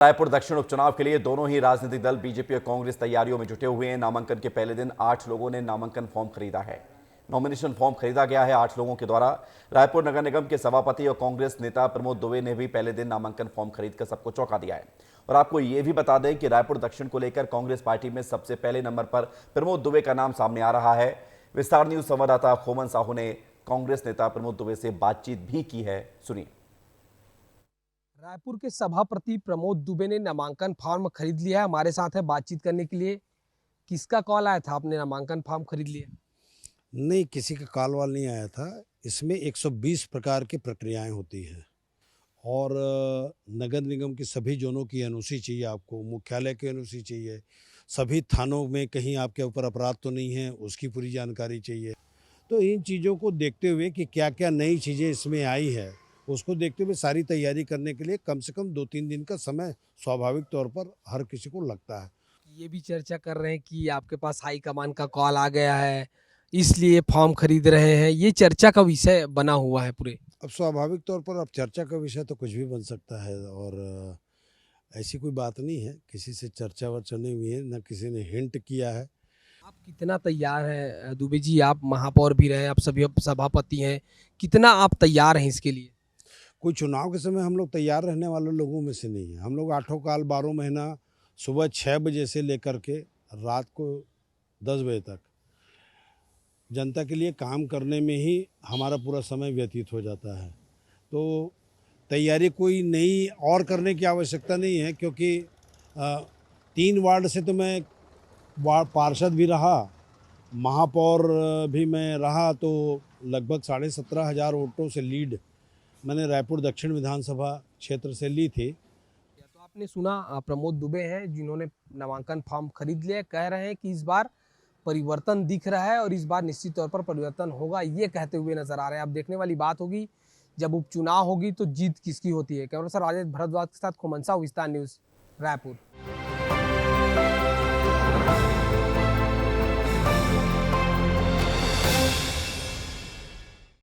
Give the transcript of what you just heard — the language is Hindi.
रायपुर दक्षिण उपचुनाव के लिए दोनों ही राजनीतिक दल बीजेपी और कांग्रेस तैयारियों में जुटे हुए हैं। नामांकन के पहले दिन 8 लोगों ने नामांकन फॉर्म खरीदा है। नॉमिनेशन फॉर्म खरीदा गया है 8 लोगों के द्वारा। रायपुर नगर निगम के सभापति और कांग्रेस नेता प्रमोद दुबे ने भी पहले दिन नामांकन फॉर्म खरीदकर सबको चौंका दिया है। और आपको यह भी बता दें कि रायपुर दक्षिण को लेकर कांग्रेस पार्टी में सबसे पहले नंबर पर प्रमोद दुबे का नाम सामने आ रहा है। विस्तार न्यूज संवाददाता खोमन साहू ने कांग्रेस नेता प्रमोद दुबे से बातचीत भी की है, सुनिए। रायपुर के सभापति प्रमोद दुबे ने नामांकन फॉर्म खरीद लिया है। हमारे साथ है बातचीत करने के लिए। किसका कॉल आया था, आपने नामांकन फॉर्म खरीद लिया? नहीं, किसी का कॉल वाल नहीं आया था। इसमें 120 प्रकार की प्रक्रियाएं होती हैं और नगर निगम की सभी जोनों की एनओसी चाहिए आपको, मुख्यालय की एनओसी चाहिए, सभी थानों में कहीं आपके ऊपर अपराध तो नहीं है उसकी पूरी जानकारी चाहिए। तो इन चीज़ों को देखते हुए कि क्या क्या नई चीज़ें इसमें आई है, उसको देखते हुए सारी तैयारी करने के लिए कम से कम 2-3 दिन का समय स्वाभाविक तौर पर हर किसी को लगता है। ये भी चर्चा कर रहे हैं कि आपके पास हाई कमान का कॉल आ गया है, इसलिए फॉर्म खरीद रहे हैं। ये चर्चा का विषय बना हुआ है पूरे। अब स्वाभाविक तौर पर अब चर्चा का विषय तो कुछ भी बन सकता है और ऐसी कोई बात नहीं है, किसी से चर्चा वर्चा नहीं हुई है, न किसी ने हिंट किया है। आप कितना तैयार हैं दुबे जी? आप महापौर भी रहे, आप सभी सभापति हैं, कितना आप तैयार हैं इसके लिए? कोई चुनाव के समय हम लोग तैयार रहने वाले लोगों में से नहीं है। हम लोग 8 काल 12 महीना सुबह 6 बजे से लेकर के रात को 10 बजे तक जनता के लिए काम करने में ही हमारा पूरा समय व्यतीत हो जाता है। तो तैयारी कोई नई और करने की आवश्यकता नहीं है, क्योंकि 3 वार्ड से तो मैं वार्ड पार्षद भी रहा, महापौर भी मैं रहा। तो लगभग 17,500 वोटों से लीड मैंने रायपुर दक्षिण विधानसभा क्षेत्र से ली थी। तो आपने सुना, प्रमोद दुबे हैं जिन्होंने नामांकन फॉर्म खरीद लिया। कह रहे हैं कि इस बार परिवर्तन दिख रहा है और इस बार निश्चित तौर पर परिवर्तन होगा, ये कहते हुए नजर आ रहे हैं। अब देखने वाली बात होगी, जब उपचुनाव होगी तो जीत किसकी होती है। कैमरा पर्सन राजेश भारद्वाज के साथ खोमन साहू, विस्तार न्यूज, रायपुर।